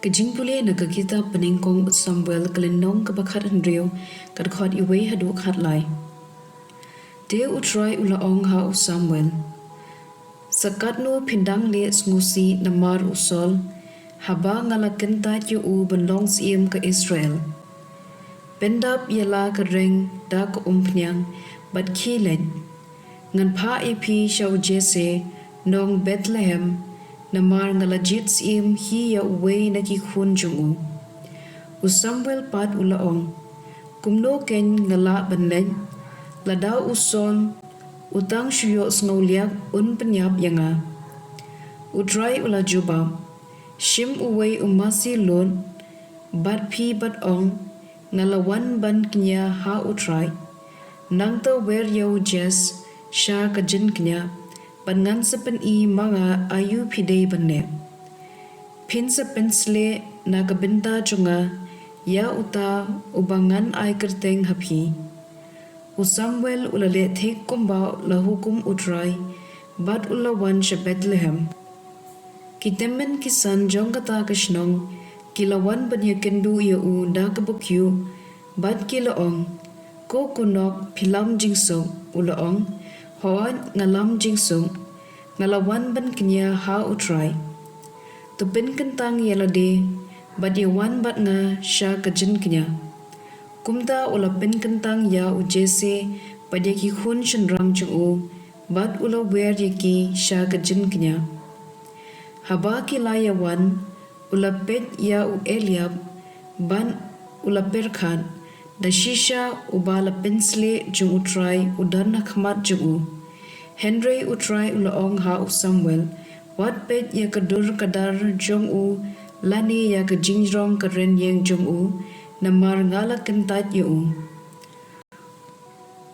Jingpule na kita peningkong Samuel kelendong kebakat Andrew kadkhot iwe hadu khat lai. Dia utrai ulaong ha Samuel. Sakat nu pindang le ngusi namar usol haba ngalakenta yu benlong siem ke Israel. Pendap yala kereng da ke umpnyang bat kilen ngan pa epi shau jese nong Bethlehem namar ngalajit siem hi ya uwe na ki khun jungu. Samuel pat ulaong kumno ken ngala benlen ladau usol utang syuyo snoliak penyap yanga. Utrai ula jubam shim uwe umasi lon bat pi bat ong ngalawan ban knya ha utrai nangta wer yau jes sha kajin knya pangan sepen i mga ayu pidei bane. Pin sepen sle na kabinta chunga ya uta ubangan ay kerteng hapi. Samuel ulale thik kumba la hukum utrai bat ulawan sha Bethlehem. Kitemen kisan jong kata kashnong kilawan banya kendu ya da kabukyu bat kilaong ko kunok pilam jingsong ulaong Hoa ngalam jingsung ngalawan ban kenya ha utrai. Tu ben kentang yalade bat yawan bat nga sha kajin kenya. Kumta ula ben kentang ya ujese bat yaki khun shenrang chung bat ula wer yaki sha kajin kenya. Haba kila yawan ula pet ya Eliab ban ula perkhan da shisha ubala pensle jung utrai udan nakmat jung Henry utrai ulaong ha Samuel wat pet ya kadur kadar jong lani ya ka jingrong karen yang jong namar ngala kentat yu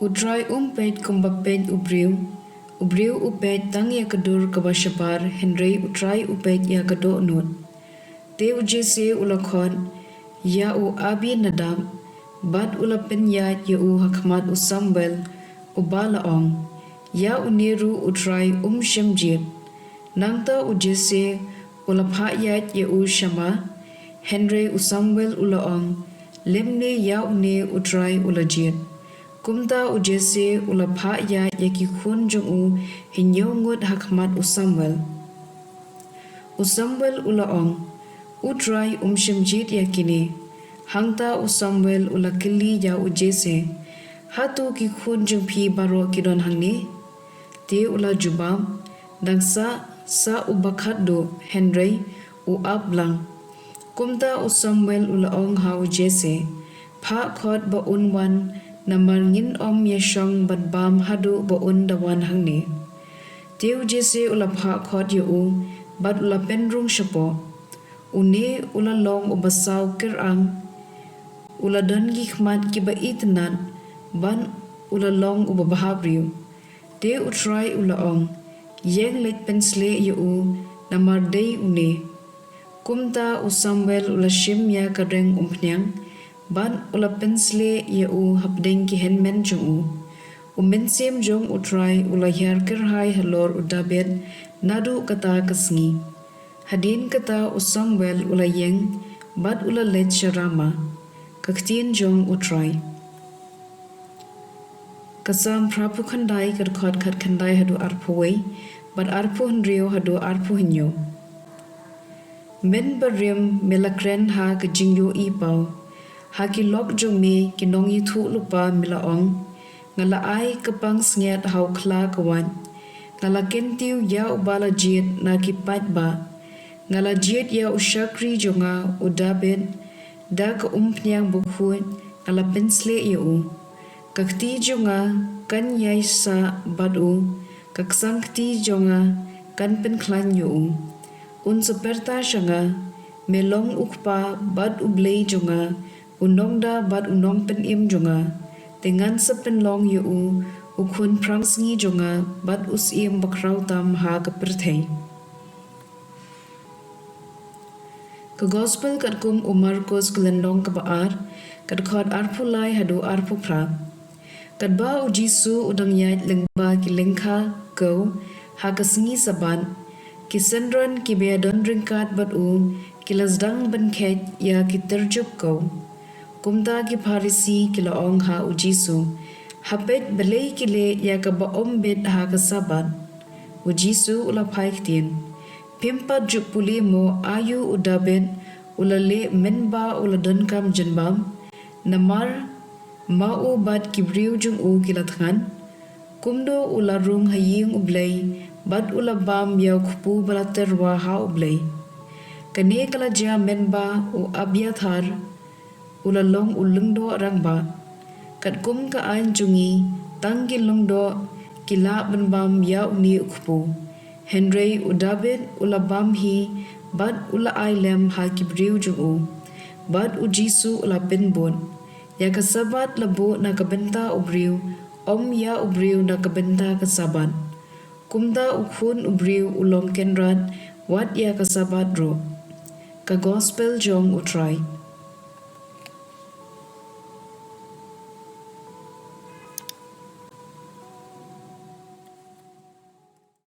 utrai pet kumbapet ubriu upet tang ya kadur kabashapar Henry utrai upet ya kado not te ujese ulakhon ya abi nadam bat ulapen ya hakmat Samuel ubalaong ya uniru utrai shemjit nangta ujese ulapha ya shama Henry Samuel ulaong lemne ya une utrai ulajit kumta ujese ulapha ya yaki khun jung hinyongot hakmat Samuel ulaong utrai shemjit yakini hangta Samuel ulakili ya ujese hatu ki khun jung phi baro kidon hangni te ula jubam dangsa sa ubakhat do Henry ablang kumta Samuel ulaong ha ujese pha khot ba unwan namar ngin yeshong badbam hadu ba dawan hangni te ujese ula pha khot yu bad ula penrung shapo une ula long ubasaw kirang ula dan gikhmat ki ba itnan ban ula long ubabahabriu te utrai ulaong yeng let pensle yu namar dei une kumta Samuel ula shim ya kadeng umpnyang ban ula pensle yu hapdeng ki henmen jung mensem jong utrai ula yar kerhai halor udabet nadu kata kasngi hadin kata Samuel ula yeng bat ula let sharama ktien jong utrai kasam prapu khandai kadkhot khat khandai hadu arpuwei bat arpu hnrio hadu arpu hinyo men barim melakren ha ka jingyo I pau ha ki lok jong me ki nong yi thu lupa milaong ngala ai kapang sngiat hau khla kawan ngala kentiu ya ubala jit na ki pat ba ngala jit ya ushakri jonga udabet da ka umpnyang bukhun ngala pensle yu kakti jonga kan yai sa badu kaksangti jonga kan penklan yu seperta shanga melong ukpa bad Blei jonga unongda bad unong penim jonga dengan sepenlong yu ukun prangsngi jonga bad usim bakrau tam ha kaperthei ke gospel katkum Marcos kelendong kebaar kadkhot arpulai hadu arpu pra kadba ujisu udang yait lengba ki lengkha go ha kasngi saban Kisendron ki beadon ringkat bat kilasdang benkhet ya kiterjup kau. Kumta ki Farisi kila ong ha ujisu. Hapet Blei kile ya ka baombet ha kasabat. Ujisu ula pai ktien. Pimpat jupuli mo ayu udabet ula le menba ula dankam jenbam. Namar mau bat kibriu jung u kilatkan. Kumdo ula rung haying ublay bat ula bam ya kupu balaterwa ha ublay. Kane kala jia menba u abyathar ula long ulungdo rangba. Kat kum ka ain jungi tanggi lungdo kila benbam ya uni kupu. Henry udabit ula bam hi bat ula ailem ha kibriu jung u. Bat ujisu ula penbon. Ya kasabat labo na kabenta ubriu. Om ya ubriu na kabenta kasabat. Kumda ukhun ubriu ulom kenrat wat ya kasabat ro. Ka gospel jong utray.